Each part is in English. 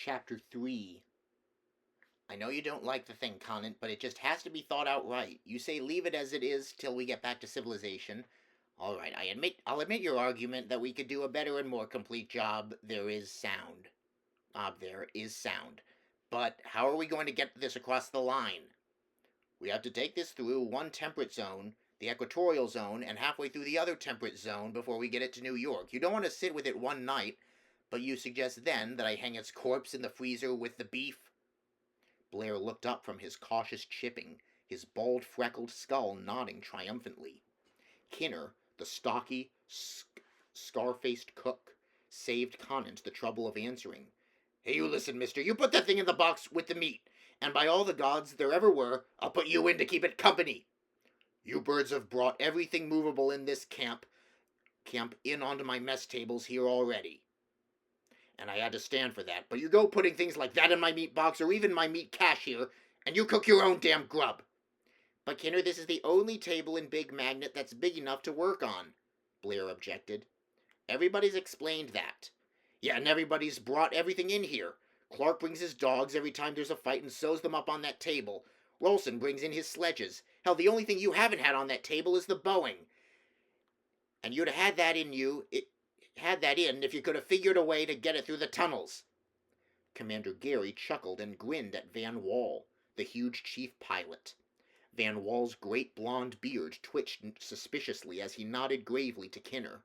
Chapter 3. I know you don't like the thing, Conant, but it just has to be thought out right. You say leave it as it is till we get back to civilization. All right, I'll admit your argument that we could do a better and more complete job. There is sound. There is sound. But how are we going to get this across the line? We have to take this through one temperate zone, the equatorial zone, and halfway through the other temperate zone before we get it to New York. You don't want to sit with it one night, but you suggest then that I hang its corpse in the freezer with the beef? Blair looked up from his cautious chipping, his bald, freckled skull nodding triumphantly. Kinner, the stocky, scar-faced cook, saved Conant the trouble of answering. Hey, you listen, mister, you put that thing in the box with the meat, and by all the gods there ever were, I'll put you in to keep it company. You birds have brought everything movable in this camp in onto my mess tables here already. And I had to stand for that, but you go putting things like that in my meat box or even my meat cache here, and you cook your own damn grub. But Kinner, this is the only table in Big Magnet that's big enough to work on, Blair objected. Everybody's explained that. Yeah, and everybody's brought everything in here. Clark brings his dogs every time there's a fight and sews them up on that table. Rolson brings in his sledges. Hell, the only thing you haven't had on that table is the Boeing. And you'd have had that in if you could have figured a way to get it through the tunnels. Commander Gary chuckled and grinned at Van Wall, the huge chief pilot. Van Wall's great blond beard twitched suspiciously as he nodded gravely to Kinner.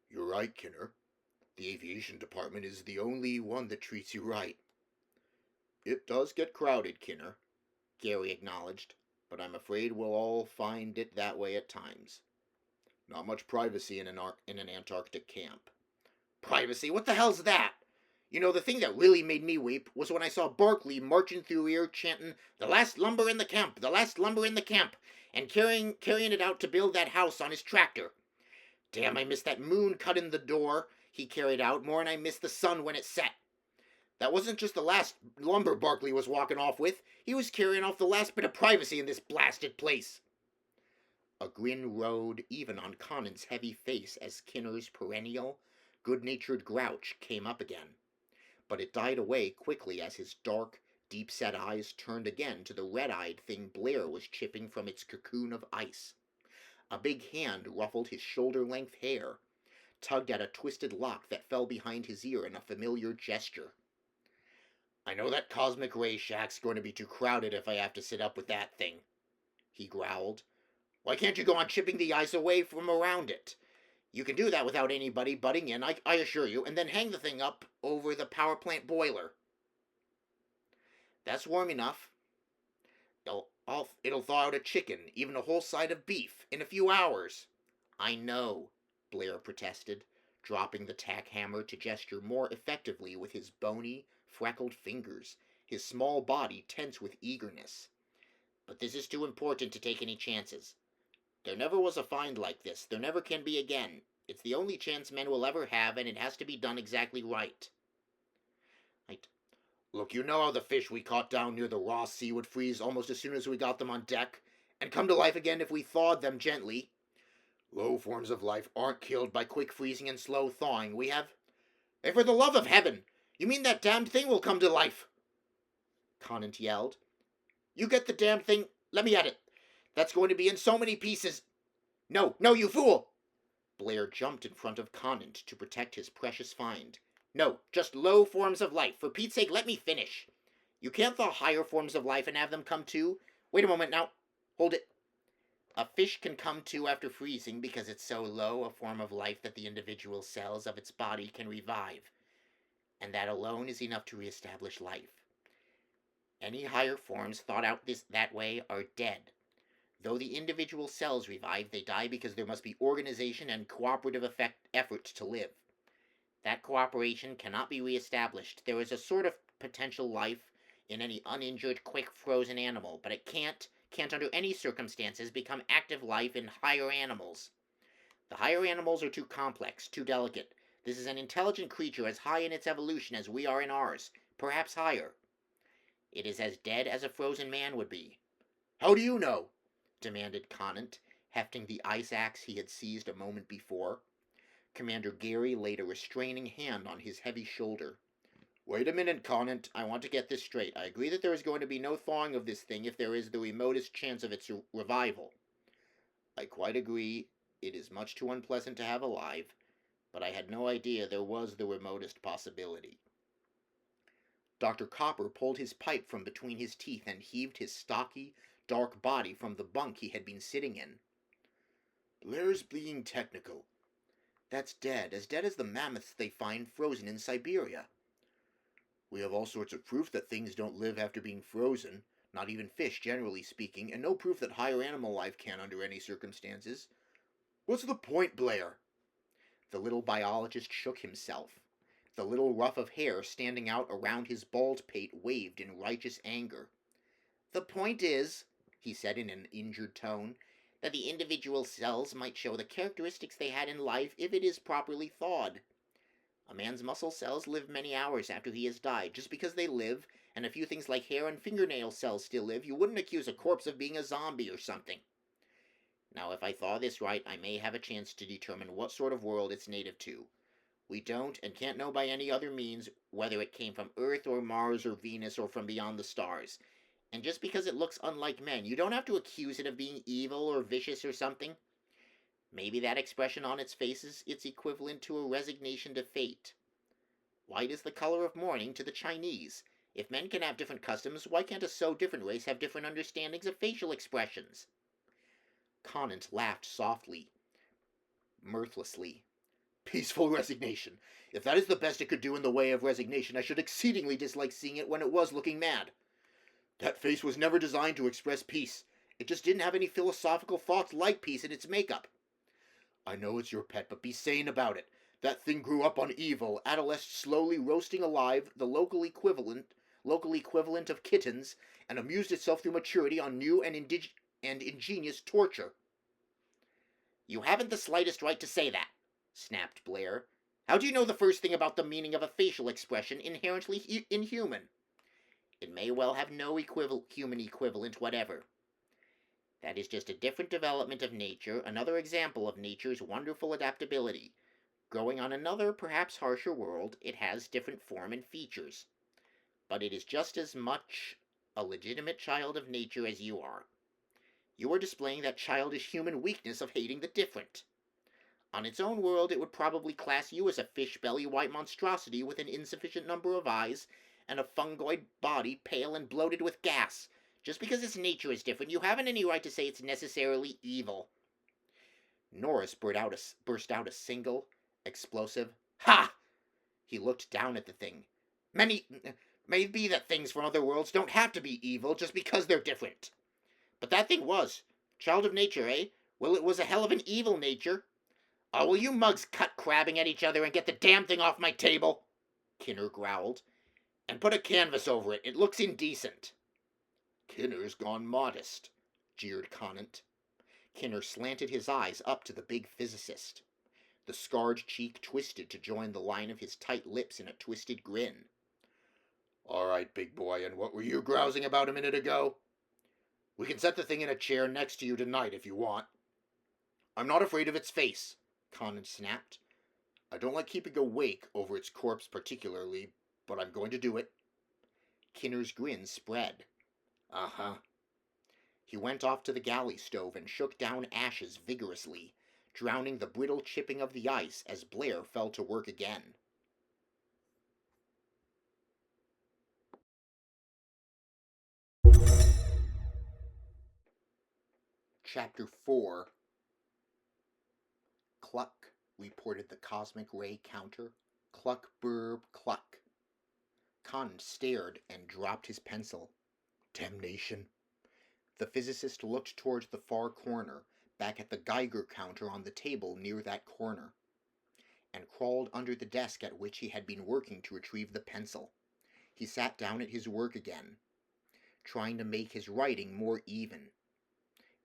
You're right, Kinner. The aviation department is the only one that treats you right. It does get crowded, Kinner, Gary acknowledged, but I'm afraid we'll all find it that way at times. Not much privacy in an Antarctic camp. Privacy? What the hell's that? You know, the thing that really made me weep was when I saw Barkley marching through here chanting, "The last lumber in the camp, the last lumber in the camp," and carrying it out to build that house on his tractor. Damn, I missed that moon cut in the door he carried out more than I missed the sun when it set. That wasn't just the last lumber Barkley was walking off with. He was carrying off the last bit of privacy in this blasted place. A grin rode even on Conant's heavy face as Kinner's perennial, good-natured grouch came up again. But it died away quickly as his dark, deep-set eyes turned again to the red-eyed thing Blair was chipping from its cocoon of ice. A big hand ruffled his shoulder-length hair, tugged at a twisted lock that fell behind his ear in a familiar gesture. I know that cosmic ray shack's going to be too crowded if I have to sit up with that thing, he growled. Why can't you go on chipping the ice away from around it? You can do that without anybody butting in, I assure you, and then hang the thing up over the power plant boiler. That's warm enough. It'll thaw out a chicken, even a whole side of beef, in a few hours. I know, Blair protested, dropping the tack hammer to gesture more effectively with his bony, freckled fingers, his small body tense with eagerness. But this is too important to take any chances. There never was a find like this. There never can be again. It's the only chance men will ever have, and it has to be done exactly right. Look, you know how the fish we caught down near the Ross Sea would freeze almost as soon as we got them on deck, and come to life again if we thawed them gently. Low forms of life aren't killed by quick freezing and slow thawing. We have... Hey, for the love of heaven! You mean that damned thing will come to life? Conant yelled. You get the damned thing... Let me at it. That's going to be in so many pieces. No, you fool! Blair jumped in front of Conant to protect his precious find. No, just low forms of life. For Pete's sake, let me finish. You can't thaw higher forms of life and have them come to. Wait a moment now. Hold it. A fish can come to after freezing because it's so low a form of life that the individual cells of its body can revive. And that alone is enough to reestablish life. Any higher forms thought out that way are dead. Though the individual cells revive, they die because there must be organization and cooperative effort to live. That cooperation cannot be reestablished. There is a sort of potential life in any uninjured, quick-frozen animal, but it can't under any circumstances become active life in higher animals. The higher animals are too complex, too delicate. This is an intelligent creature as high in its evolution as we are in ours, perhaps higher. It is as dead as a frozen man would be. How do you know? Demanded Conant, hefting the ice axe he had seized a moment before. Commander Gary laid a restraining hand on his heavy shoulder. Wait a minute, Conant. I want to get this straight. I agree that there is going to be no thawing of this thing if there is the remotest chance of its revival. I quite agree. It is much too unpleasant to have alive, but I had no idea there was the remotest possibility. Dr. Copper pulled his pipe from between his teeth and heaved his stocky, dark body from the bunk he had been sitting in. Blair's being technical. That's dead as the mammoths they find frozen in Siberia. We have all sorts of proof that things don't live after being frozen, not even fish, generally speaking, and no proof that higher animal life can under any circumstances. What's the point, Blair? The little biologist shook himself. The little ruff of hair standing out around his bald pate waved in righteous anger. The point is, he said in an injured tone, that the individual cells might show the characteristics they had in life if it is properly thawed. A man's muscle cells live many hours after he has died. Just because they live, and a few things like hair and fingernail cells still live, you wouldn't accuse a corpse of being a zombie or something. Now, if I thaw this right, I may have a chance to determine what sort of world it's native to. We don't and can't know by any other means whether it came from Earth or Mars or Venus or from beyond the stars. And just because it looks unlike men, you don't have to accuse it of being evil or vicious or something. Maybe that expression on its face is its equivalent to a resignation to fate. White is the color of mourning to the Chinese. If men can have different customs, why can't a so different race have different understandings of facial expressions? Conant laughed softly, mirthlessly. Peaceful resignation. If that is the best it could do in the way of resignation, I should exceedingly dislike seeing it when it was looking mad. That face was never designed to express peace. It just didn't have any philosophical thoughts like peace in its makeup. I know it's your pet, but be sane about it. That thing grew up on evil, adolesced slowly roasting alive the local equivalent of kittens, and amused itself through maturity on new and ingenious torture. You haven't the slightest right to say that, snapped Blair. How do you know the first thing about the meaning of a facial expression inherently inhuman? It may well have no human equivalent whatever. That is just a different development of nature, another example of nature's wonderful adaptability. Growing on another, perhaps harsher world, it has different form and features. But it is just as much a legitimate child of nature as you are. You are displaying that childish human weakness of hating the different. On its own world, it would probably class you as a fish-belly white monstrosity with an insufficient number of eyes and a fungoid body pale and bloated with gas. Just because its nature is different, you haven't any right to say it's necessarily evil. Norris burst out a single, explosive, "Ha!" He looked down at the thing. May be that things from other worlds don't have to be evil just because they're different. But that thing was. Child of nature, eh? Well, it was a hell of an evil nature. Oh, will you mugs cut crabbing at each other and get the damn thing off my table? Kinner growled. And put a canvas over it. It looks indecent. Kinner's gone modest, jeered Conant. Kinner slanted his eyes up to the big physicist. The scarred cheek twisted to join the line of his tight lips in a twisted grin. All right, big boy, and what were you grousing about a minute ago? We can set the thing in a chair next to you tonight if you want. I'm not afraid of its face, Conant snapped. I don't like keeping awake over its corpse particularly, but I'm going to do it. Kinner's grin spread. Uh-huh. He went off to the galley stove and shook down ashes vigorously, drowning the brittle chipping of the ice as Blair fell to work again. Chapter 4. Cluck, reported the cosmic ray counter. Cluck, burb, cluck. Conant stared and dropped his pencil. Damnation. The physicist looked towards the far corner, back at the Geiger counter on the table near that corner, and crawled under the desk at which he had been working to retrieve the pencil. He sat down at his work again, trying to make his writing more even.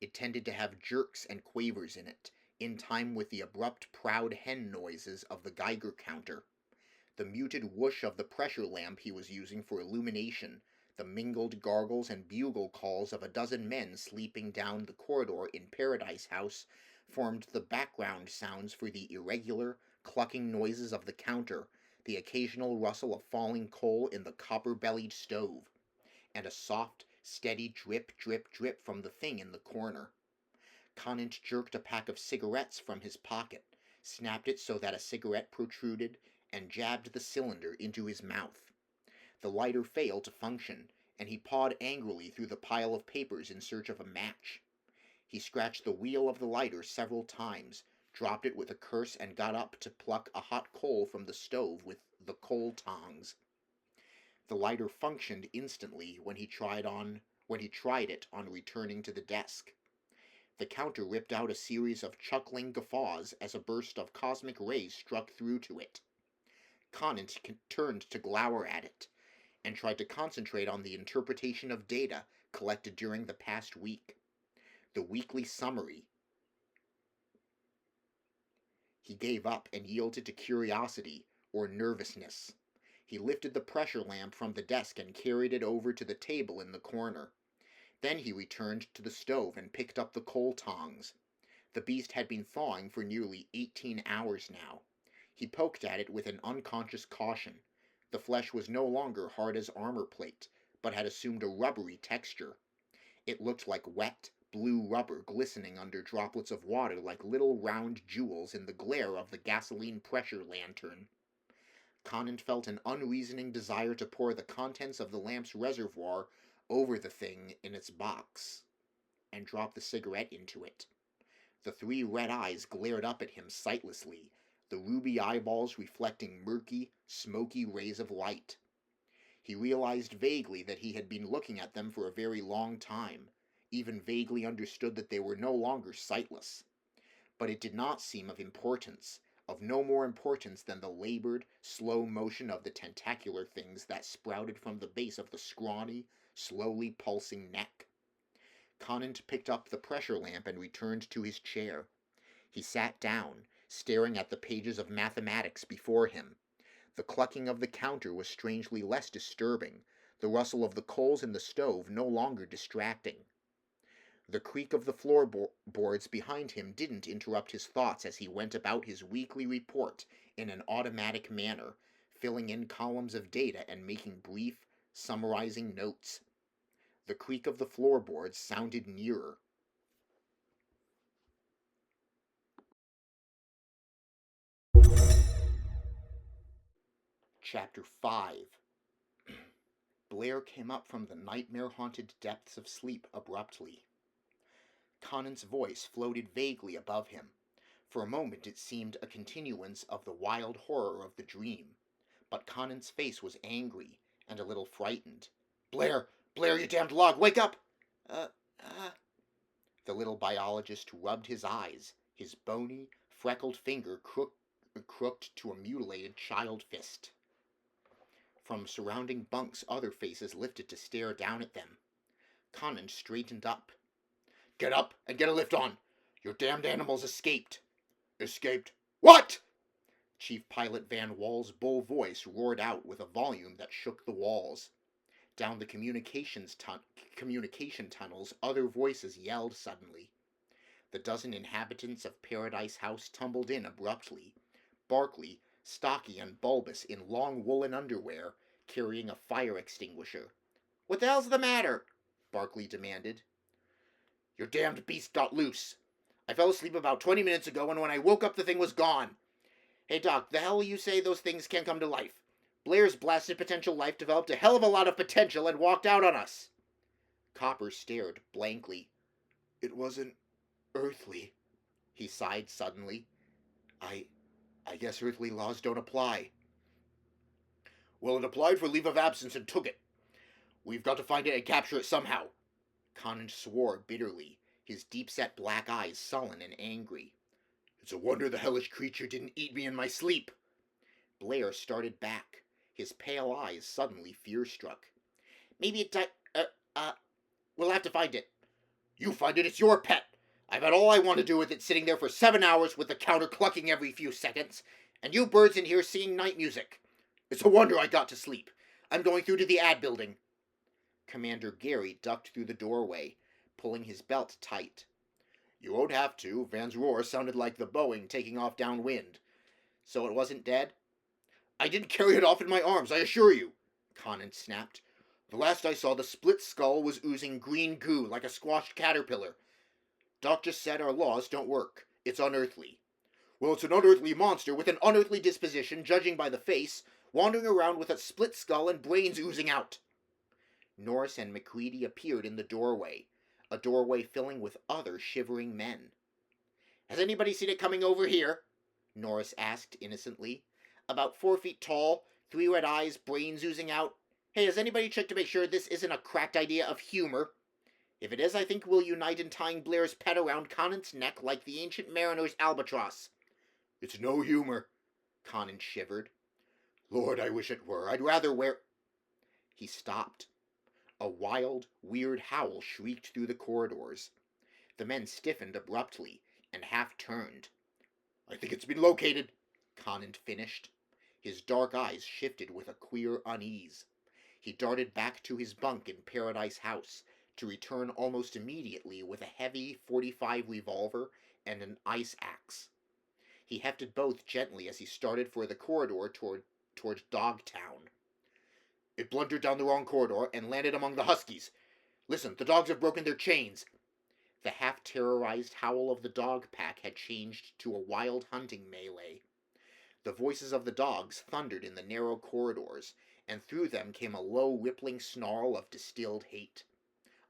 It tended to have jerks and quavers in it, in time with the abrupt, proud hen noises of the Geiger counter, the muted whoosh of the pressure lamp he was using for illumination, the mingled gargles and bugle calls of a dozen men sleeping down the corridor in Paradise House formed the background sounds for the irregular, clucking noises of the counter, the occasional rustle of falling coal in the copper-bellied stove, and a soft, steady drip, drip, drip from the thing in the corner. Conant jerked a pack of cigarettes from his pocket, snapped it so that a cigarette protruded, and jabbed the cylinder into his mouth. The lighter failed to function, and he pawed angrily through the pile of papers in search of a match. He scratched the wheel of the lighter several times, dropped it with a curse, and got up to pluck a hot coal from the stove with the coal tongs. The lighter functioned instantly when he tried it on returning to the desk. The counter ripped out a series of chuckling guffaws as a burst of cosmic rays struck through to it. Conant turned to glower at it, and tried to concentrate on the interpretation of data collected during the past week. The weekly summary. He gave up and yielded to curiosity, or nervousness. He lifted the pressure lamp from the desk and carried it over to the table in the corner. Then he returned to the stove and picked up the coal tongs. The beast had been thawing for nearly 18 hours now. He poked at it with an unconscious caution. The flesh was no longer hard as armor plate, but had assumed a rubbery texture. It looked like wet, blue rubber glistening under droplets of water like little round jewels in the glare of the gasoline pressure lantern. Conant felt an unreasoning desire to pour the contents of the lamp's reservoir over the thing in its box, and drop the cigarette into it. The 3 red eyes glared up at him sightlessly, the ruby eyeballs reflecting murky, smoky rays of light. He realized vaguely that he had been looking at them for a very long time, even vaguely understood that they were no longer sightless. But it did not seem of importance, of no more importance than the labored, slow motion of the tentacular things that sprouted from the base of the scrawny, slowly pulsing neck. Conant picked up the pressure lamp and returned to his chair. He sat down, staring at the pages of mathematics before him. The clucking of the counter was strangely less disturbing, the rustle of the coals in the stove no longer distracting. The creak of the floorboards behind him didn't interrupt his thoughts as he went about his weekly report in an automatic manner, filling in columns of data and making brief, summarizing notes. The creak of the floorboards sounded nearer. Chapter 5. Blair came up from the nightmare-haunted depths of sleep abruptly. Conant's voice floated vaguely above him. For a moment it seemed a continuance of the wild horror of the dream, but Conant's face was angry and a little frightened. Blair, you damned log, wake up! The little biologist rubbed his eyes, his bony, freckled finger crooked to a mutilated child fist. From surrounding bunks, other faces lifted to stare down at them. Conant straightened up. Get up and get a lift on. Your damned animals escaped. Escaped? What? Chief Pilot Van Wall's bull voice roared out with a volume that shook the walls. Down the communication tunnels, other voices yelled suddenly. The dozen inhabitants of Paradise House tumbled in abruptly. Barkley, stocky and bulbous in long woolen underwear, carrying a fire extinguisher. What the hell's the matter? Barkley demanded. Your damned beast got loose. I fell asleep about 20 minutes ago, and when I woke up the thing was gone. Hey Doc, the hell you say those things can't come to life? Blair's blasted potential life developed a hell of a lot of potential and walked out on us. Copper stared blankly. It wasn't earthly, he sighed suddenly. I guess earthly laws don't apply. Well, it applied for leave of absence and took it. We've got to find it and capture it somehow. Conant swore bitterly, his deep-set black eyes sullen and angry. It's a wonder the hellish creature didn't eat me in my sleep. Blair started back, his pale eyes suddenly fear-struck. Maybe it we'll have to find it. You find it, it's your pet. I've had all I want to do with it sitting there for 7 hours with the counter clucking every few seconds, and you birds in here singing night music. It's a wonder I got to sleep. I'm going through to the ad building. Commander Gary ducked through the doorway, pulling his belt tight. You won't have to. Van's roar sounded like the Boeing taking off downwind. So it wasn't dead? I didn't carry it off in my arms, I assure you, Conant snapped. The last I saw, the split skull was oozing green goo like a squashed caterpillar. Doc just said our laws don't work. It's unearthly. Well, it's an unearthly monster with an unearthly disposition, judging by the face, wandering around with a split skull and brains oozing out. Norris and McCready appeared in the doorway, a doorway filling with other shivering men. Has anybody seen it coming over here? Norris asked innocently. About 4 feet tall, 3 red eyes, brains oozing out. Hey, has anybody checked to make sure this isn't a cracked idea of humor? If it is, I think we'll unite in tying Blair's pet around Conant's neck like the ancient mariner's albatross. It's no humor, Conant shivered. Lord, I wish it were. I'd rather wear... He stopped. A wild, weird howl shrieked through the corridors. The men stiffened abruptly and half-turned. I think it's been located, Conant finished. His dark eyes shifted with a queer unease. He darted back to his bunk in Paradise House, to return almost immediately with a heavy .45 revolver and an ice axe. He hefted both gently as he started for the corridor toward Dogtown. It blundered down the wrong corridor and landed among the huskies. Listen, the dogs have broken their chains. The half-terrorized howl of the dog pack had changed to a wild hunting melee. The voices of the dogs thundered in the narrow corridors, and through them came a low, rippling snarl of distilled hate.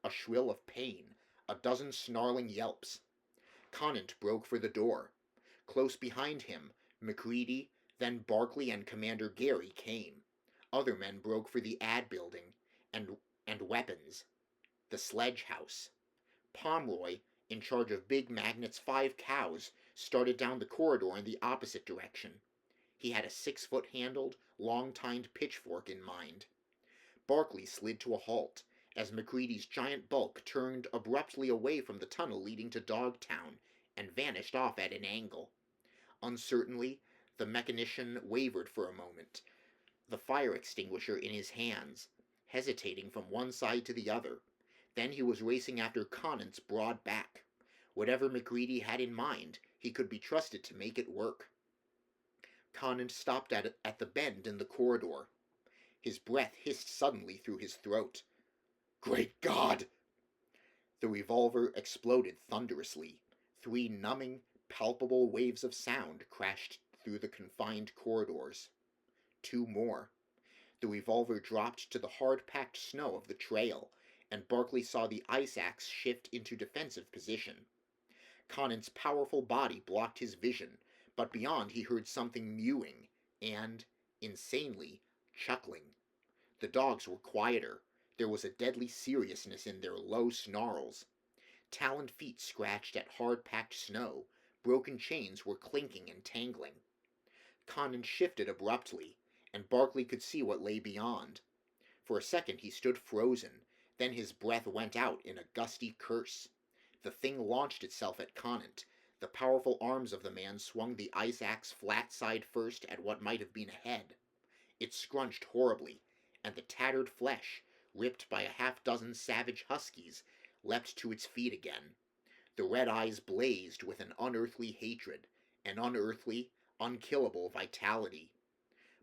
A shrill of pain, a dozen snarling yelps. Conant broke for the door. Close behind him, McCready, then Barkley and Commander Gary came. Other men broke for the ad building, and weapons. The sledge house. Pomeroy, in charge of Big Magnet's 5 cows, started down the corridor in the opposite direction. He had a 6-foot-handled, long-tined pitchfork in mind. Barkley slid to a halt, as McCready's giant bulk turned abruptly away from the tunnel leading to Dogtown, and vanished off at an angle. Uncertainly, the mechanician wavered for a moment, the fire extinguisher in his hands, hesitating from one side to the other. Then he was racing after Conant's broad back. Whatever McCready had in mind, he could be trusted to make it work. Conant stopped at the bend in the corridor. His breath hissed suddenly through his throat. Great God! The revolver exploded thunderously. 3 numbing, palpable waves of sound crashed through the confined corridors. 2 more. The revolver dropped to the hard-packed snow of the trail, and Barkley saw the ice axe shift into defensive position. Conant's powerful body blocked his vision, but beyond he heard something mewing, and, insanely, chuckling. The dogs were quieter. There was a deadly seriousness in their low snarls. Taloned feet scratched at hard-packed snow. Broken chains were clinking and tangling. Conant shifted abruptly, and Barkley could see what lay beyond. For a second he stood frozen, then his breath went out in a gusty curse. The thing launched itself at Conant. The powerful arms of the man swung the ice axe flat side first at what might have been a head. It scrunched horribly, and the tattered flesh, ripped by a half-dozen savage huskies, leapt to its feet again. The red eyes blazed with an unearthly hatred, an unearthly, unkillable vitality.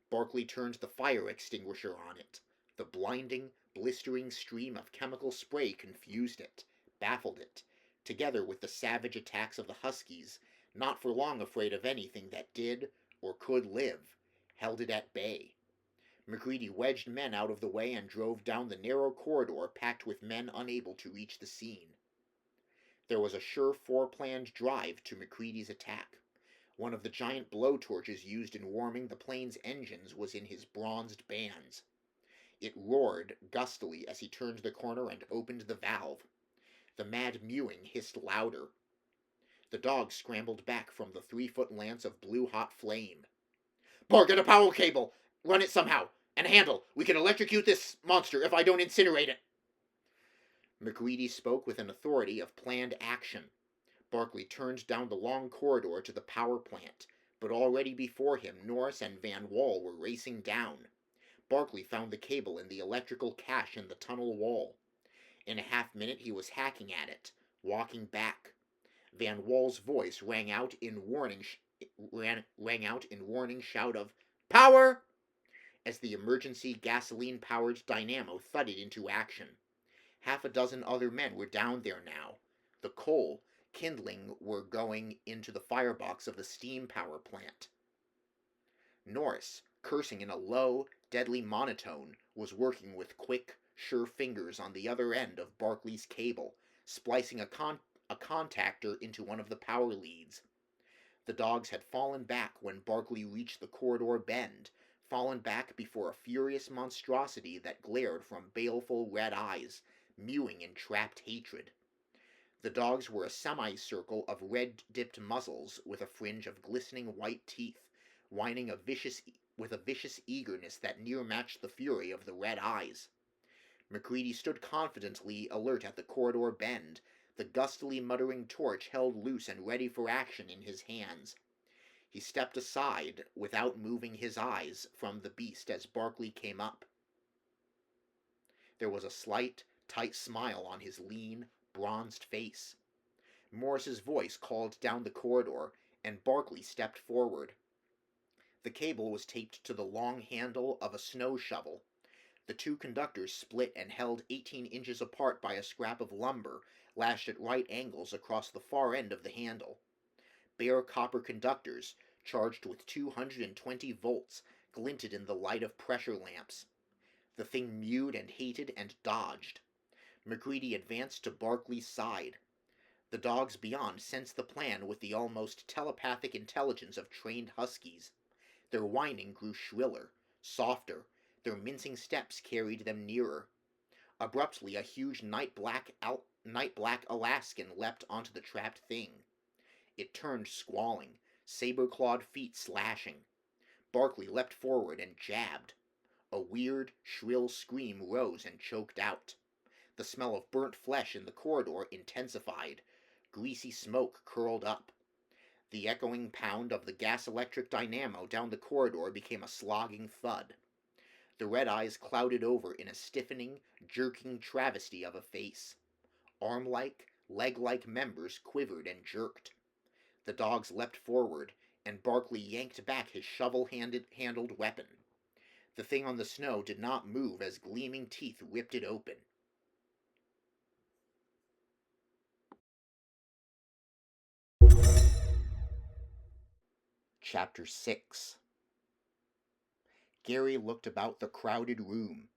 Barkley turned the fire extinguisher on it. The blinding, blistering stream of chemical spray confused it, baffled it, together with the savage attacks of the huskies, not for long afraid of anything that did or could live, held it at bay. McCready wedged men out of the way and drove down the narrow corridor packed with men unable to reach the scene. There was a sure foreplanned drive to McCready's attack. One of the giant blowtorches used in warming the plane's engines was in his bronzed bands. It roared gustily as he turned the corner and opened the valve. The mad mewing hissed louder. The dog scrambled back from the 3-foot lance of blue-hot flame. Bar, get a power cable! Run it somehow! And handle! We can electrocute this monster if I don't incinerate it! McCready spoke with an authority of planned action. Barkley turned down the long corridor to the power plant, but already before him Norris and Van Wall were racing down. Barkley found the cable in the electrical cache in the tunnel wall. In a half-minute he was hacking at it, walking back. Van Wall's voice rang out in rang out in warning shout of "Power!" as the emergency gasoline-powered dynamo thudded into action. Half a dozen other men were down there now. The coal, kindling were going into the firebox of the steam power plant. Norris, cursing in a low, deadly monotone, was working with quick, sure fingers on the other end of Barkley's cable, splicing a contactor into one of the power leads. The dogs had fallen back when Barkley reached the corridor bend, fallen back before a furious monstrosity that glared from baleful red eyes, mewing in trapped hatred. The dogs were a semicircle of red-dipped muzzles with a fringe of glistening white teeth, whining with a vicious eagerness that near matched the fury of the red eyes. MacReady stood confidently alert at the corridor bend, the gustily muttering torch held loose and ready for action in his hands. He stepped aside without moving his eyes from the beast as Barkley came up. There was a slight, tight smile on his lean, bronzed face. Morris's voice called down the corridor, and Barkley stepped forward. The cable was taped to the long handle of a snow shovel. The two conductors split and held 18 inches apart by a scrap of lumber, lashed at right angles across the far end of the handle. Bare copper conductors, charged with 220 volts, glinted in the light of pressure lamps. The thing mewed and hated and dodged. MacReady advanced to Barkley's side. The dogs beyond sensed the plan with the almost telepathic intelligence of trained huskies. Their whining grew shriller, softer. Their mincing steps carried them nearer. Abruptly, a huge night-black Alaskan leapt onto the trapped thing. It turned squalling, saber-clawed feet slashing. Barkley leapt forward and jabbed. A weird, shrill scream rose and choked out. The smell of burnt flesh in the corridor intensified. Greasy smoke curled up. The echoing pound of the gas-electric dynamo down the corridor became a slogging thud. The red eyes clouded over in a stiffening, jerking travesty of a face. Arm-like, leg-like members quivered and jerked. The dogs leapt forward, and Barkley yanked back his shovel-handled weapon. The thing on the snow did not move as gleaming teeth ripped it open. Chapter 6. Gary looked about the crowded room.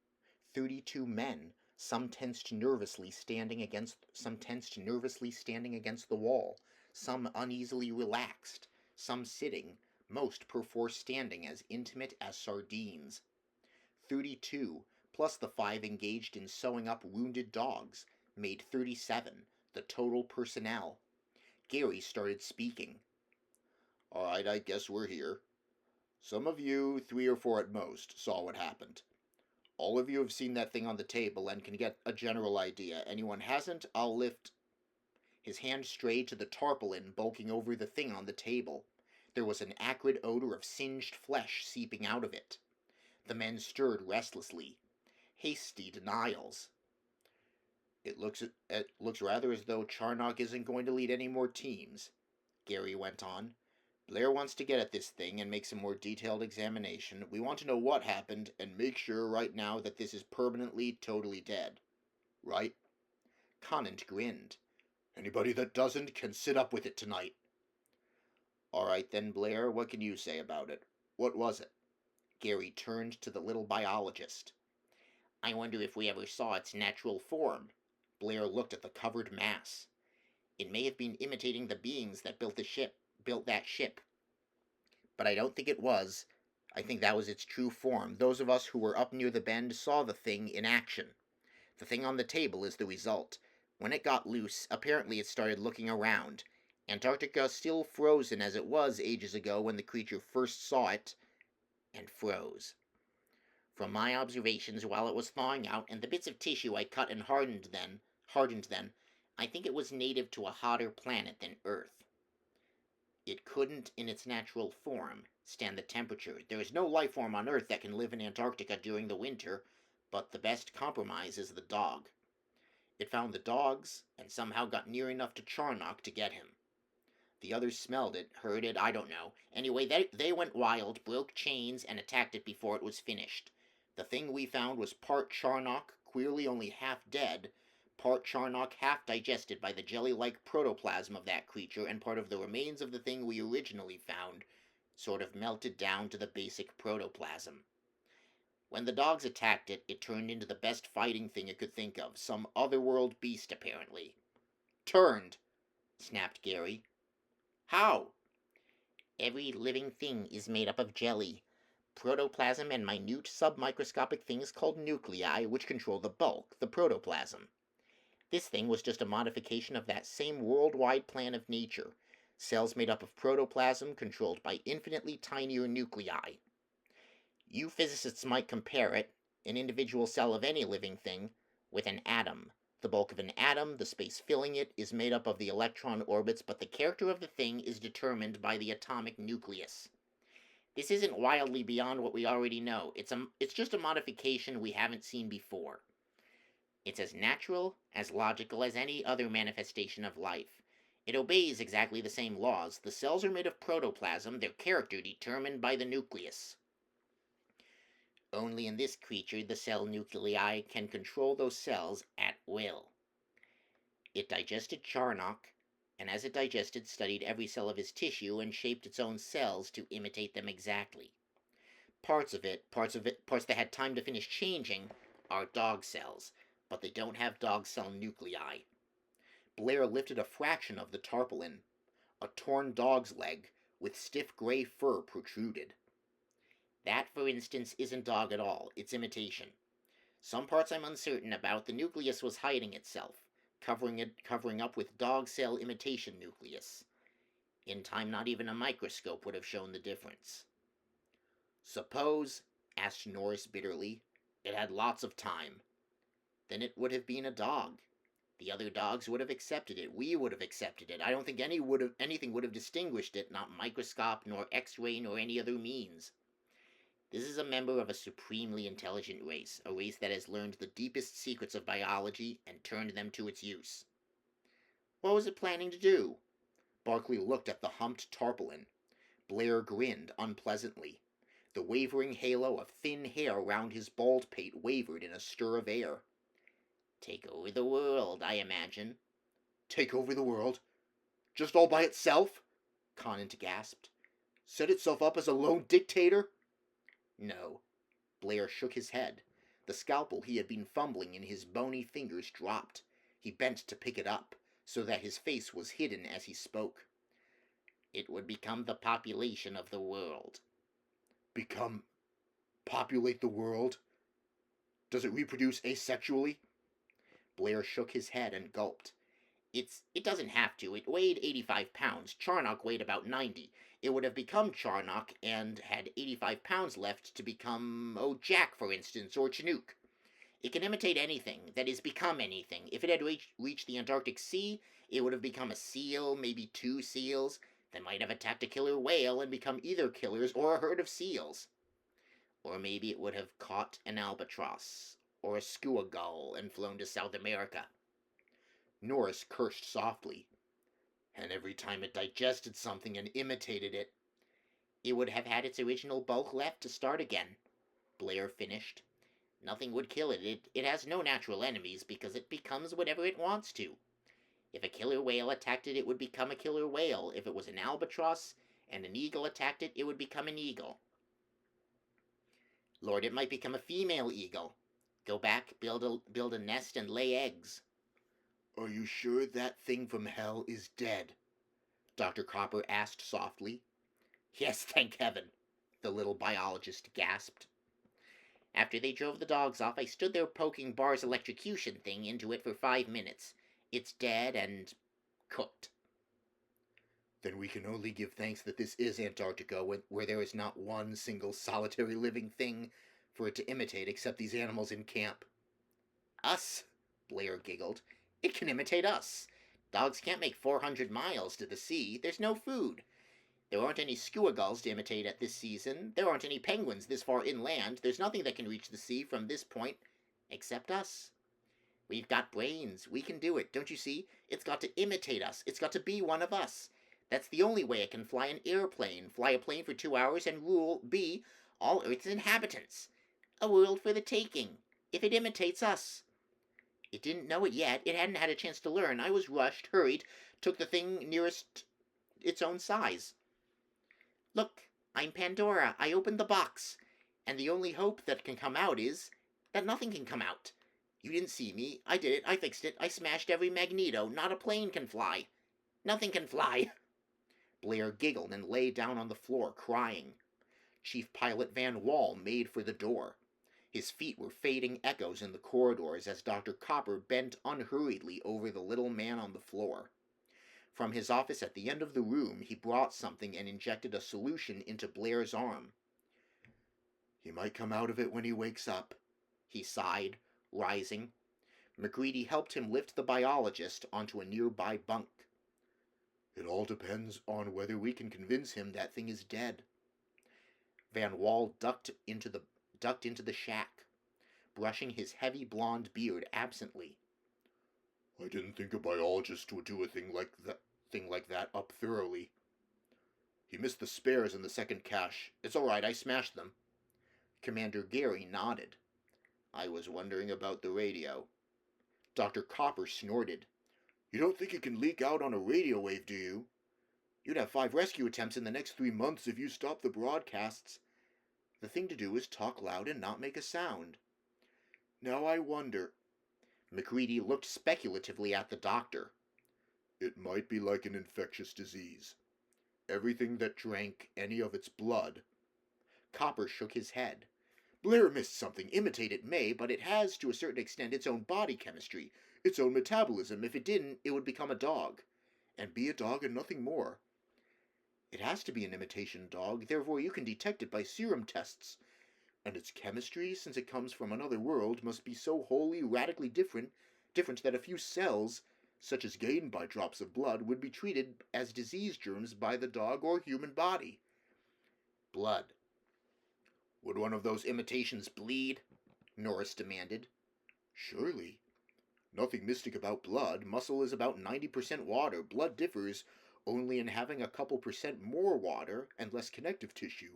32 men, some tensed nervously standing against the wall, some uneasily relaxed, some sitting, most perforce standing as intimate as sardines. 32, plus the 5 engaged in sewing up wounded dogs, made 37, the total personnel. Gary started speaking. "All right, I guess we're here. Some of you, 3 or 4 at most, saw what happened. All of you have seen that thing on the table and can get a general idea. Anyone hasn't, I'll lift..." His hand strayed to the tarpaulin bulking over the thing on the table. There was an acrid odor of singed flesh seeping out of it. The men stirred restlessly. Hasty denials. It looks rather as though Charnock isn't going to lead any more teams," Gary went on. "Blair wants to get at this thing and make some more detailed examination. We want to know what happened and make sure right now that this is permanently, totally dead. Right?" Conant grinned. "Anybody that doesn't can sit up with it tonight." "All right then, Blair, what can you say about it? What was it?" Gary turned to the little biologist. "I wonder if we ever saw its natural form." Blair looked at the covered mass. "It may have been imitating the beings that built that ship. But I don't think it was. I think that was its true form. Those of us who were up near the bend saw the thing in action. The thing on the table is the result. When it got loose, apparently it started looking around. Antarctica still frozen as it was ages ago when the creature first saw it, and froze. From my observations while it was thawing out, and the bits of tissue I cut and hardened then, I think it was native to a hotter planet than Earth. It couldn't, in its natural form, stand the temperature. There is no life form on Earth that can live in Antarctica during the winter, but the best compromise is the dog. It found the dogs, and somehow got near enough to Charnock to get him. The others smelled it, heard it, I don't know. Anyway, they went wild, broke chains, and attacked it before it was finished. The thing we found was part Charnock, queerly only half dead, part Charnock half digested by the jelly-like protoplasm of that creature, and part of the remains of the thing we originally found, sort of melted down to the basic protoplasm. When the dogs attacked it, it turned into the best fighting thing it could think of, some otherworld beast, apparently. Turned, snapped Gary. How? Every living thing is made up of jelly, protoplasm, and minute submicroscopic things called nuclei, which control the bulk, the protoplasm. This thing was just a modification of that same worldwide plan of nature, cells made up of protoplasm controlled by infinitely tinier nuclei. You physicists might compare it, an individual cell of any living thing, with an atom. The bulk of an atom, the space filling it, is made up of the electron orbits, but the character of the thing is determined by the atomic nucleus. This isn't wildly beyond what we already know. It's just a modification we haven't seen before. It's as natural, as logical as any other manifestation of life. It obeys exactly the same laws. The cells are made of protoplasm, their character determined by the nucleus. Only in this creature the cell nuclei can control those cells at will. It digested Charnock, and as it digested, studied every cell of his tissue and shaped its own cells to imitate them exactly. Parts that had time to finish changing, are dog cells, but they don't have dog cell nuclei. Blair lifted a fraction of the tarpaulin. A torn dog's leg, with stiff gray fur protruded. That, for instance, isn't dog at all, it's imitation. Some parts I'm uncertain about. The nucleus was hiding itself, covering up with dog cell imitation nucleus. In time, not even a microscope would have shown the difference. Suppose, asked Norris bitterly, it had lots of time. Then it would have been a dog. The other dogs would have accepted it. We would have accepted it. I don't think anything would have distinguished it, not microscope, nor X-ray, nor any other means. This is a member of a supremely intelligent race, a race that has learned the deepest secrets of biology and turned them to its use. What was it planning to do? Barkley looked at the humped tarpaulin. Blair grinned unpleasantly. The wavering halo of thin hair round his bald pate wavered in a stir of air. Take over the world, I imagine. Take over the world? Just all by itself? Conant gasped. Set itself up as a lone dictator? No. Blair shook his head. The scalpel he had been fumbling in his bony fingers dropped. He bent to pick it up, so that his face was hidden as he spoke. It would become the population of the world. Populate the world? Does it reproduce asexually? Blair shook his head and gulped. It doesn't have to. It weighed 85 pounds. Charnock weighed about 90. It would have become Charnock and had 85 pounds left to become, Jack, for instance, or Chinook. It can imitate anything, that is, become anything. If it had reached the Antarctic Sea, it would have become a seal, maybe 2 seals, that might have attacked a killer whale and become either killers or a herd of seals. Or maybe it would have caught an albatross, or a skua gull, and flown to South America. Norris cursed softly. And every time it digested something and imitated it, it would have had its original bulk left to start again, Blair finished. Nothing would kill it. It has no natural enemies because it becomes whatever it wants to. If a killer whale attacked it, it would become a killer whale. If it was an albatross and an eagle attacked it, it would become an eagle. Lord, it might become a female eagle. Go back, build a nest, and lay eggs. Are you sure that thing from hell is dead? Dr. Copper asked softly. Yes, thank heaven, the little biologist gasped. After they drove the dogs off, I stood there poking Barr's electrocution thing into it for 5 minutes. It's dead and cooked. Then we can only give thanks that this is Antarctica, where there is not one single solitary living thing for it to imitate except these animals in camp. Us? Blair giggled. It can imitate us. Dogs can't make 400 miles to the sea. There's no food. There aren't any skua gulls to imitate at this season. There aren't any penguins this far inland. There's nothing that can reach the sea from this point, except us. We've got brains. We can do it. Don't you see? It's got to imitate us. It's got to be one of us. That's the only way it can fly an airplane, fly a plane for 2 hours, and rule B, all Earth's inhabitants. A world for the taking, if it imitates us. It didn't know it yet. It hadn't had a chance to learn. I was rushed, hurried, took the thing nearest its own size. Look, I'm Pandora. I opened the box. And the only hope that can come out is that nothing can come out. You didn't see me. I did it. I fixed it. I smashed every magneto. Not a plane can fly. Nothing can fly. Blair giggled and lay down on the floor, crying. Chief Pilot Van Wall made for the door. His feet were fading echoes in the corridors as Dr. Copper bent unhurriedly over the little man on the floor. From his office at the end of the room, he brought something and injected a solution into Blair's arm. He might come out of it when he wakes up, he sighed, rising. McCready helped him lift the biologist onto a nearby bunk. It all depends on whether we can convince him that thing is dead. Van Wall ducked into the shack, brushing his heavy blonde beard absently. I didn't think a biologist would do a thing like that up thoroughly. He missed the spares in the second cache. It's all right, I smashed them. Commander Gary nodded. I was wondering about the radio. Dr. Copper snorted. You don't think it can leak out on a radio wave, do you? You'd have 5 rescue attempts in the next 3 months if you stopped the broadcasts. The thing to do is talk loud and not make a sound. Now I wonder. McCready looked speculatively at the doctor. It might be like an infectious disease. Everything that drank any of its blood. Copper shook his head. Blair missed something. Imitate it may, but it has, to a certain extent, its own body chemistry, its own metabolism. If it didn't, it would become a dog. And be a dog and nothing more. It has to be an imitation dog, therefore you can detect it by serum tests. And its chemistry, since it comes from another world, must be so wholly, radically different that a few cells, such as gained by drops of blood, would be treated as disease germs by the dog or human body. Blood. Would one of those imitations bleed? Norris demanded. Surely. Nothing mystic about blood. Muscle is about 90% water. Blood differs only in having a couple percent more water and less connective tissue.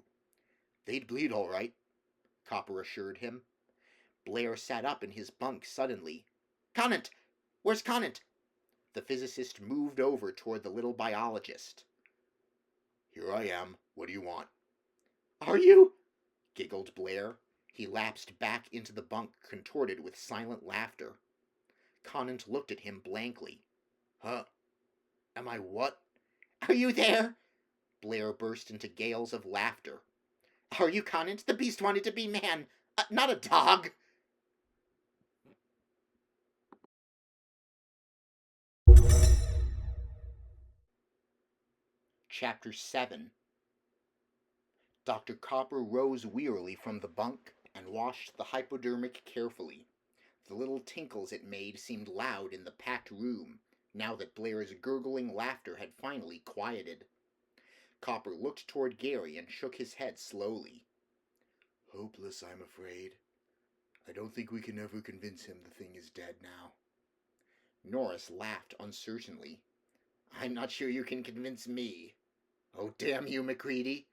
They'd bleed all right, Copper assured him. Blair sat up in his bunk suddenly. Conant! Where's Conant? The physicist moved over toward the little biologist. Here I am. What do you want? Are you? Giggled Blair. He lapsed back into the bunk, contorted with silent laughter. Conant looked at him blankly. Huh? Am I what? Are you there? Blair burst into gales of laughter. Are you, Conant? The beast wanted to be man, not a dog. Chapter 7. Dr. Copper rose wearily from the bunk and washed the hypodermic carefully. The little tinkles it made seemed loud in the packed room, now that Blair's gurgling laughter had finally quieted. Copper looked toward Gary and shook his head slowly. Hopeless, I'm afraid. I don't think we can ever convince him the thing is dead now. Norris laughed uncertainly. I'm not sure you can convince me. Oh, damn you, McCready.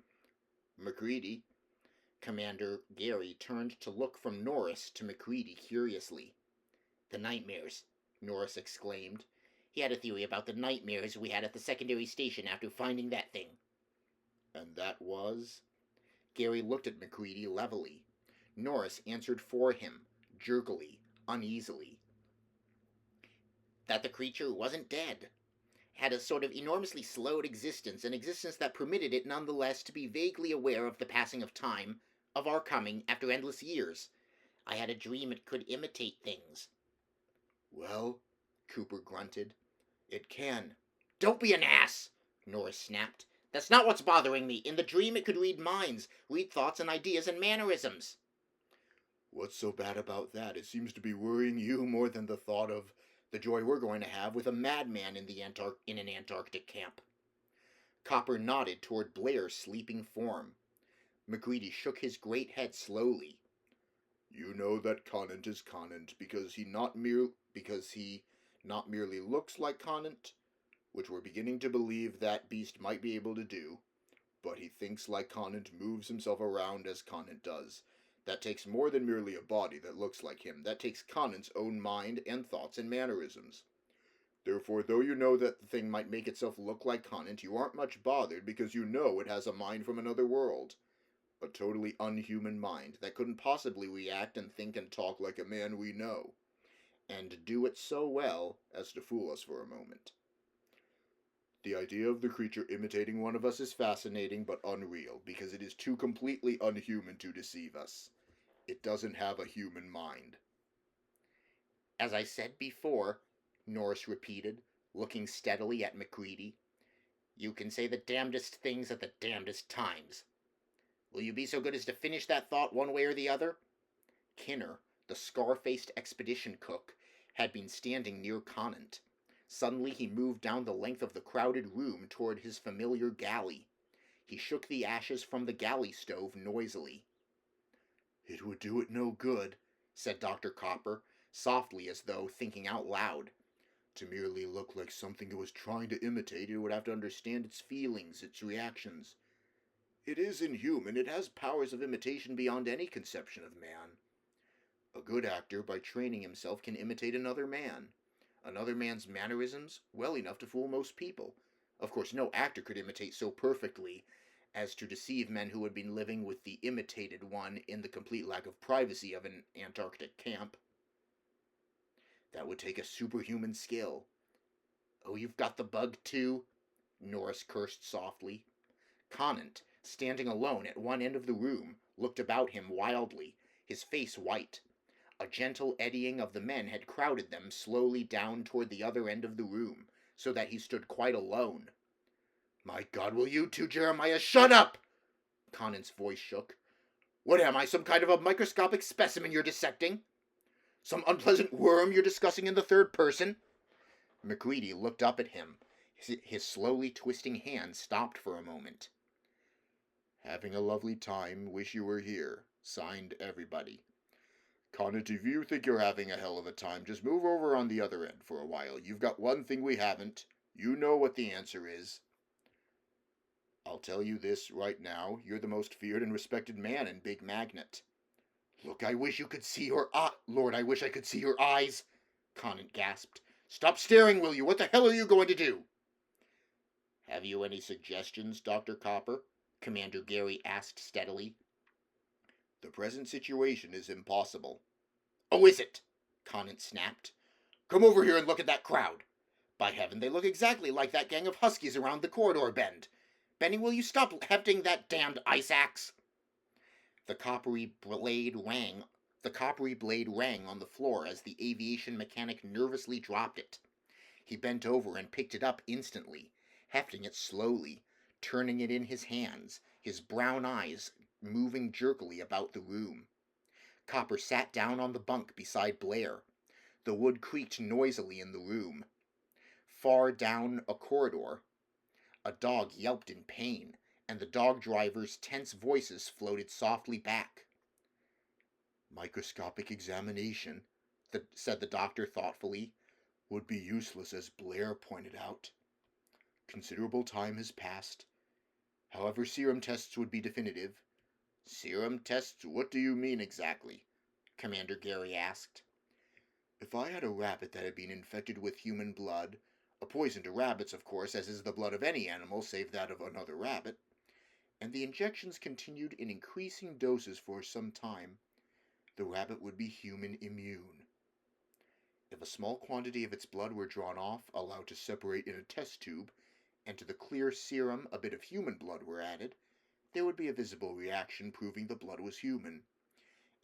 McCready? Commander Gary turned to look from Norris to McCready curiously. The nightmares, Norris exclaimed. He had a theory about the nightmares we had at the secondary station after finding that thing. And that was? Gary looked at McCready levelly. Norris answered for him, jerkily, uneasily. That the creature wasn't dead. Had a sort of enormously slowed existence, an existence that permitted it nonetheless to be vaguely aware of the passing of time, of our coming after endless years. I had a dream it could imitate things. Well, Cooper grunted, it can. Don't be an ass, Norris snapped. That's not what's bothering me. In the dream it could read minds, read thoughts and ideas and mannerisms. What's so bad about that? It seems to be worrying you more than the thought of the joy we're going to have with a madman in an Antarctic camp. Copper nodded toward Blair's sleeping form. McCready shook his great head slowly. You know that Conant is Conant because he not merely looks like Conant. which we're beginning to believe that beast might be able to do, but he thinks like Conant, moves himself around as Conant does. That takes more than merely a body that looks like him. That takes Conant's own mind and thoughts and mannerisms. Therefore, though you know that the thing might make itself look like Conant, you aren't much bothered because you know it has a mind from another world. A totally unhuman mind that couldn't possibly react and think and talk like a man we know, and do it so well as to fool us for a moment. The idea of the creature imitating one of us is fascinating but unreal because it is too completely unhuman to deceive us. It doesn't have a human mind. As I said before, Norris repeated, looking steadily at MacReady, you can say the damnedest things at the damnedest times. Will you be so good as to finish that thought one way or the other? Kinner, the scar-faced expedition cook, had been standing near Conant. Suddenly he moved down the length of the crowded room toward his familiar galley. He shook the ashes from the galley stove noisily. It would do it no good, said Dr. Copper, softly as though thinking out loud. To merely look like something it was trying to imitate, it would have to understand its feelings, its reactions. It is inhuman. It has powers of imitation beyond any conception of man. A good actor, by training himself, can imitate another man's mannerisms, well enough to fool most people. Of course, no actor could imitate so perfectly as to deceive men who had been living with the imitated one in the complete lack of privacy of an Antarctic camp. That would take a superhuman skill. Oh, you've got the bug, too? Norris cursed softly. Conant, standing alone at one end of the room, looked about him wildly, his face white. A gentle eddying of the men had crowded them slowly down toward the other end of the room, so that he stood quite alone. My God, will you two, Jeremiah, shut up! Conant's voice shook. What am I, some kind of a microscopic specimen you're dissecting? Some unpleasant worm you're discussing in the third person? MacReady looked up at him. His slowly twisting hand stopped for a moment. Having a lovely time, wish you were here. Signed, everybody. Conant, if you think you're having a hell of a time, just move over on the other end for a while. You've got one thing we haven't. You know what the answer is. I'll tell you this right now. You're the most feared and respected man in Big Magnet. Look, I wish you could see your Lord, I wish I could see your eyes, Conant gasped. Stop staring, will you? What the hell are you going to do? Have you any suggestions, Dr. Copper? Commander Gary asked steadily. The present situation is impossible. Oh, is it? Conant snapped. Come over here and look at that crowd. By heaven, they look exactly like that gang of huskies around the corridor bend. Benny, will you stop hefting that damned ice axe? The coppery blade rang on the floor as the aviation mechanic nervously dropped it. He bent over and picked it up instantly, hefting it slowly, turning it in his hands, his brown eyes moving jerkily about the room. Copper sat down on the bunk beside Blair. The wood creaked noisily in the room. Far down a corridor, a dog yelped in pain, and the dog driver's tense voices floated softly back. Microscopic examination, said the doctor thoughtfully, would be useless, as Blair pointed out. Considerable time has passed. However, serum tests would be definitive. Serum tests? What do you mean exactly? Commander Gary asked. If I had a rabbit that had been infected with human blood, a poison to rabbits, of course, as is the blood of any animal save that of another rabbit, and the injections continued in increasing doses for some time, the rabbit would be human immune. If a small quantity of its blood were drawn off, allowed to separate in a test tube, and to the clear serum a bit of human blood were added, there would be a visible reaction proving the blood was human.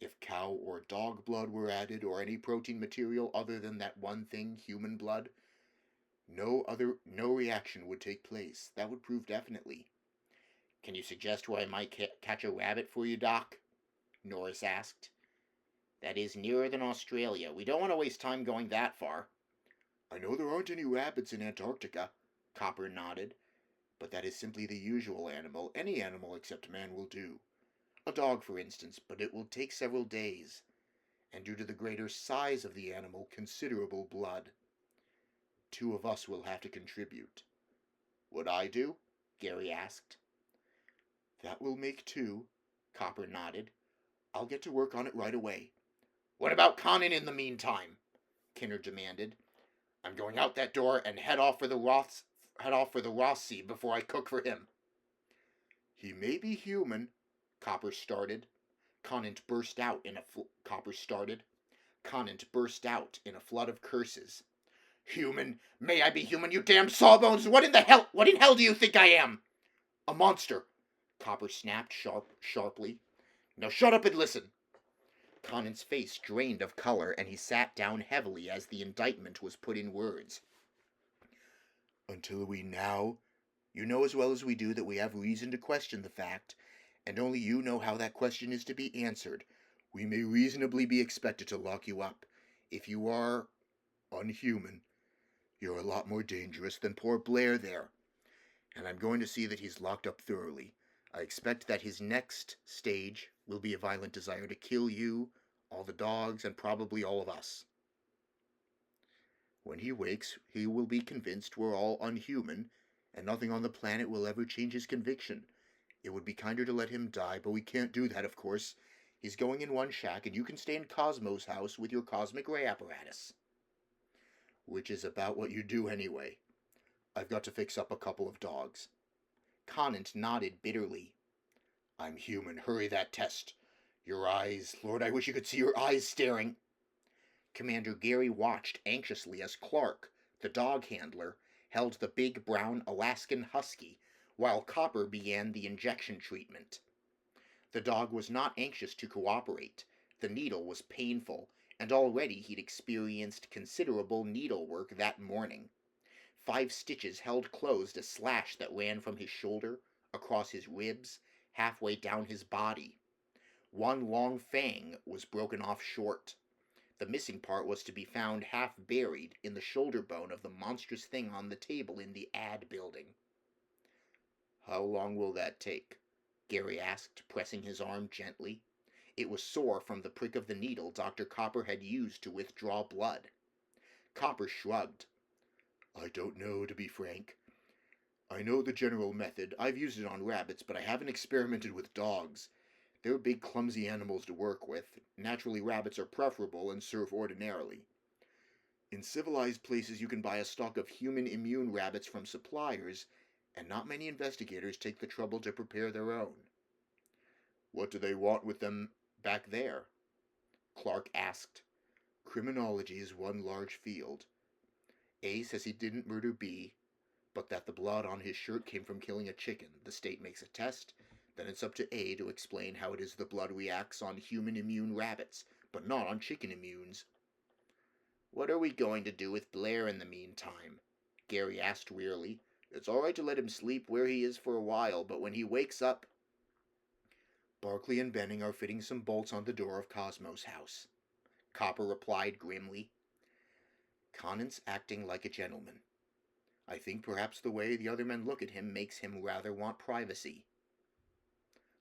If cow or dog blood were added, or any protein material other than that one thing, human blood, no reaction would take place. That would prove definitely. Can you suggest where I might catch a rabbit for you, Doc? Norris asked. That is nearer than Australia. We don't want to waste time going that far. I know there aren't any rabbits in Antarctica, Copper nodded, but that is simply the usual animal. Any animal except man will do. A dog, for instance, but it will take several days, and due to the greater size of the animal, considerable blood. two of us will have to contribute. What I do? Gary asked. That will make two, Copper nodded. I'll get to work on it right away. What about Conan in the meantime? Kinner demanded. I'm going out that door and head off for the Ross Sea before I cook for him. He may be human, Copper started. Conant burst out in a flood of curses. Human? May I be human, you damn sawbones! What in hell do you think I am? A monster, Copper snapped sharply. Now shut up and listen. Conant's face drained of color, and he sat down heavily as the indictment was put in words. Until we now, you know as well as we do that we have reason to question the fact, and only you know how that question is to be answered. We may reasonably be expected to lock you up. If you are unhuman, you're a lot more dangerous than poor Blair there. And I'm going to see that he's locked up thoroughly. I expect that his next stage will be a violent desire to kill you, all the dogs, and probably all of us. When he wakes, he will be convinced we're all unhuman, and nothing on the planet will ever change his conviction. It would be kinder to let him die, but we can't do that, of course. He's going in one shack, and you can stay in Cosmo's house with your cosmic ray apparatus. Which is about what you do anyway. I've got to fix up a couple of dogs. Conant nodded bitterly. I'm human. Hurry that test. Your eyes. Lord, I wish you could see your eyes staring. Commander Gary watched anxiously as Clark, the dog handler, held the big brown Alaskan husky, while Copper began the injection treatment. The dog was not anxious to cooperate. The needle was painful, and already he'd experienced considerable needlework that morning. 5 stitches held closed a slash that ran from his shoulder, across his ribs, halfway down his body. 1 long fang was broken off short. The missing part was to be found half buried in the shoulder bone of the monstrous thing on the table in the ad building. How long will that take? Gary asked, pressing his arm gently. It was sore from the prick of the needle Dr. Copper had used to withdraw blood. Copper shrugged. I don't know, to be frank. I know the general method. I've used it on rabbits, but I haven't experimented with dogs. They're big, clumsy animals to work with. Naturally, rabbits are preferable and serve ordinarily. In civilized places, you can buy a stock of human immune rabbits from suppliers, and not many investigators take the trouble to prepare their own. What do they want with them back there? Clark asked. Criminology is one large field. A says he didn't murder B, but that the blood on his shirt came from killing a chicken. The state makes a test. Then it's up to A to explain how it is the blood reacts on human immune rabbits, but not on chicken immunes. What are we going to do with Blair in the meantime? Gary asked wearily. It's all right to let him sleep where he is for a while, but when he wakes up... Barkley and Benning are fitting some bolts on the door of Cosmo's house, Copper replied grimly. Conant's acting like a gentleman. I think perhaps the way the other men look at him makes him rather want privacy.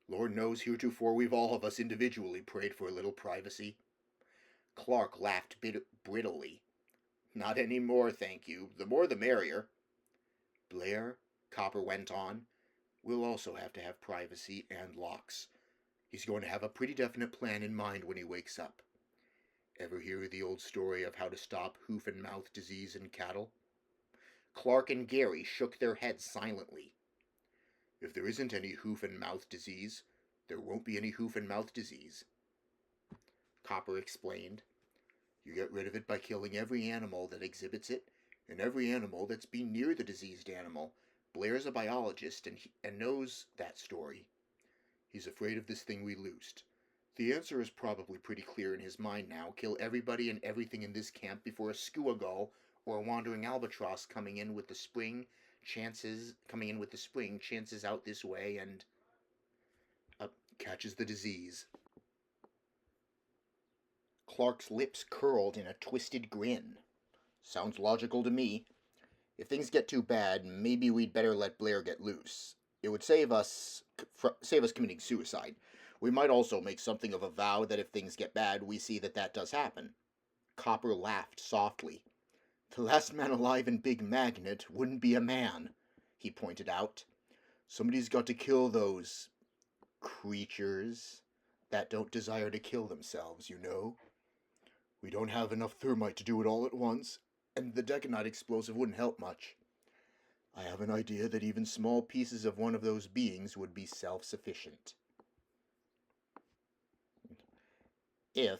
Lord knows heretofore we've all of us individually prayed for a little privacy. Clark laughed brittly. Not any more, thank you. The more the merrier. Blair, Copper went on, will also have to have privacy and locks. He's going to have a pretty definite plan in mind when he wakes up. Ever hear the old story of how to stop hoof and mouth disease in cattle? Clark and Gary shook their heads silently. If there isn't any hoof and mouth disease, there won't be any hoof and mouth disease, Copper explained. You get rid of it by killing every animal that exhibits it, and every animal that's been near the diseased animal. Blair's a biologist and knows that story. He's afraid of this thing we loosed. The answer is probably pretty clear in his mind now. Kill everybody and everything in this camp before a skua gull or a wandering albatross coming in with the spring chances out this way and catches the disease. Clark's lips curled in a twisted grin. Sounds logical to me. If things get too bad, maybe we'd better let Blair get loose. It would save us committing suicide. We might also make something of a vow that if things get bad, we see that does happen. Copper laughed softly. The last man alive in Big Magnet wouldn't be a man, he pointed out. Somebody's got to kill those creatures that don't desire to kill themselves, you know. We don't have enough thermite to do it all at once, and the detonite explosive wouldn't help much. I have an idea that even small pieces of one of those beings would be self-sufficient. If,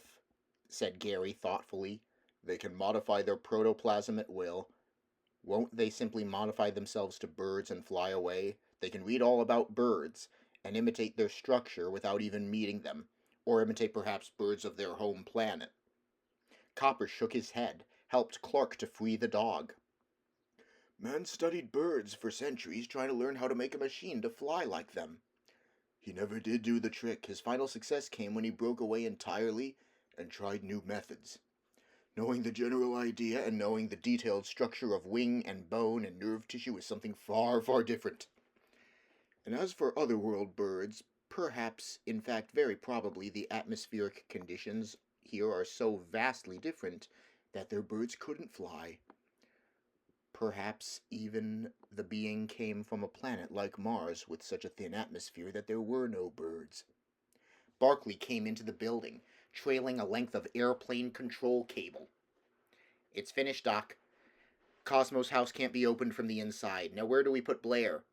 said Gary thoughtfully, they can modify their protoplasm at will, won't they simply modify themselves to birds and fly away? They can read all about birds and imitate their structure without even meeting them, or imitate perhaps birds of their home planet. Copper shook his head, helped Clark to free the dog. Man studied birds for centuries trying to learn how to make a machine to fly like them. He never did do the trick. His final success came when he broke away entirely and tried new methods. Knowing the general idea and knowing the detailed structure of wing and bone and nerve tissue is something far, far different. And as for otherworld birds, perhaps, in fact, very probably, the atmospheric conditions here are so vastly different that their birds couldn't fly. Perhaps even the being came from a planet like Mars with such a thin atmosphere that there were no birds. Barkley came into the building, trailing a length of airplane control cable. It's finished, Doc. Cosmos House can't be opened from the inside. Now where do we put Blair?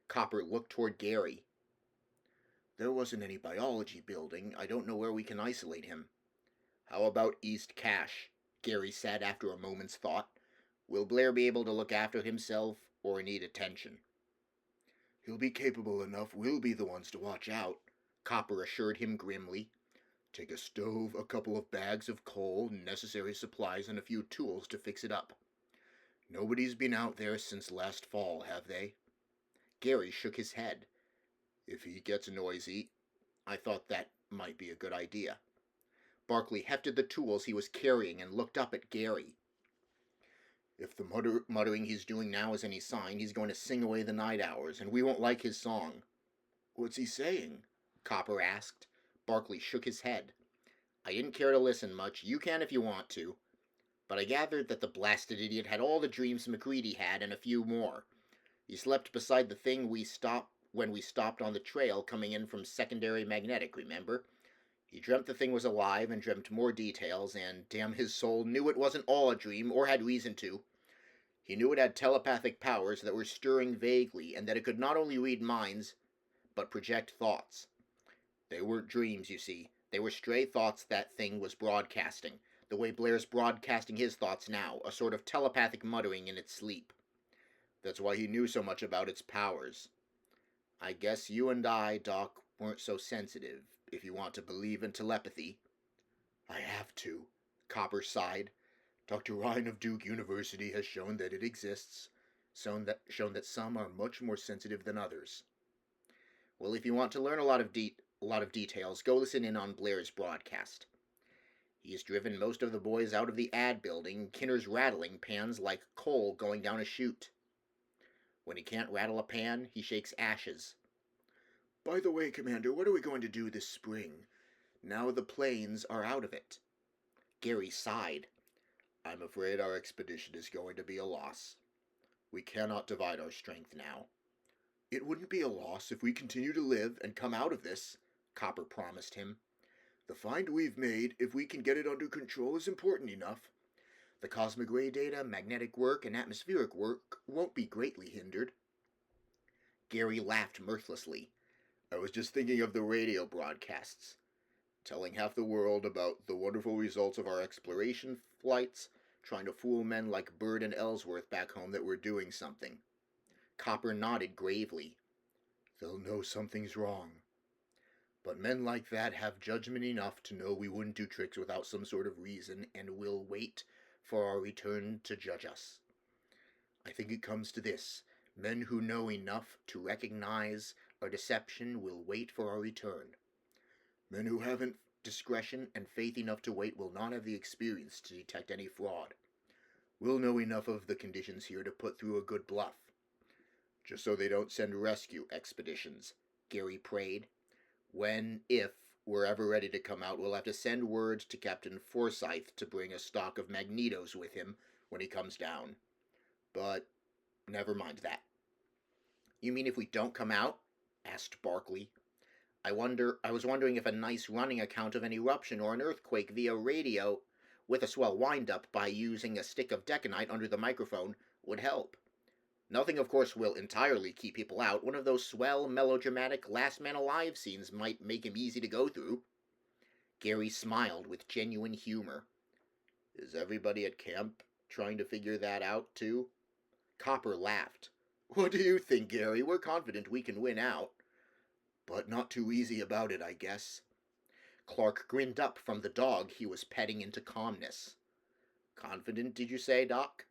Copper looked toward Gary. There wasn't any biology building. I don't know where we can isolate him. How about East Cache? Gary said after a moment's thought. Will Blair be able to look after himself or need attention? He'll be capable enough. We'll be the ones to watch out, Copper assured him grimly. Take a stove, a couple of bags of coal, necessary supplies, and a few tools to fix it up. Nobody's been out there since last fall, have they? Gary shook his head. If he gets noisy, I thought that might be a good idea. Barkley hefted the tools he was carrying and looked up at Gary. If the muttering he's doing now is any sign, he's going to sing away the night hours, and we won't like his song. What's he saying? Copper asked. Barkley shook his head. I didn't care to listen much. You can if you want to. But I gathered that the blasted idiot had all the dreams McCready had and a few more. He slept beside the thing when we stopped on the trail coming in from secondary magnetic, remember? He dreamt the thing was alive and dreamt more details, and, damn his soul, knew it wasn't all a dream, or had reason to. He knew it had telepathic powers that were stirring vaguely, and that it could not only read minds, but project thoughts. They weren't dreams, you see. They were stray thoughts that thing was broadcasting, the way Blair's broadcasting his thoughts now, a sort of telepathic muttering in its sleep. That's why he knew so much about its powers. I guess you and I, Doc, weren't so sensitive, if you want to believe in telepathy. I have to, Copper sighed. Dr. Ryan of Duke University has shown that it exists, shown that some are much more sensitive than others. Well, if you want to learn a lot of details, go listen in on Blair's broadcast. He's driven most of the boys out of the ad building, Kinner's rattling pans like coal going down a chute. When he can't rattle a pan, he shakes ashes. By the way, Commander, what are we going to do this spring, now the planes are out of it? Gary sighed. I'm afraid our expedition is going to be a loss. We cannot divide our strength now. It wouldn't be a loss if we continue to live and come out of this, Copper promised him. The find we've made, if we can get it under control, is important enough. The cosmic ray data, magnetic work, and atmospheric work won't be greatly hindered. Gary laughed mirthlessly. I was just thinking of the radio broadcasts, telling half the world about the wonderful results of our exploration flights, trying to fool men like Byrd and Ellsworth back home that we're doing something. Copper nodded gravely. They'll know something's wrong. But men like that have judgment enough to know we wouldn't do tricks without some sort of reason, and will wait for our return to judge us. I think it comes to this. Men who know enough to recognize our deception will wait for our return. Men who haven't discretion and faith enough to wait will not have the experience to detect any fraud. We'll know enough of the conditions here to put through a good bluff. Just so they don't send rescue expeditions, Gary prayed. If we're ever ready to come out, we'll have to send word to Captain Forsyth to bring a stock of magnetos with him, when he comes down. But never mind that. You mean if we don't come out? Asked Barkley. I was wondering if a nice running account of an eruption or an earthquake via radio with a swell wind-up by using a stick of deconite under the microphone would help. Nothing, of course, will entirely keep people out. One of those swell, melodramatic, last man alive scenes might make him easy to go through. Gary smiled with genuine humor. Is everybody at camp trying to figure that out, too? Copper laughed. What do you think, Gary? We're confident we can win out. But not too easy about it, I guess. Clark grinned up from the dog he was petting into calmness. Confident, did you say, Doc?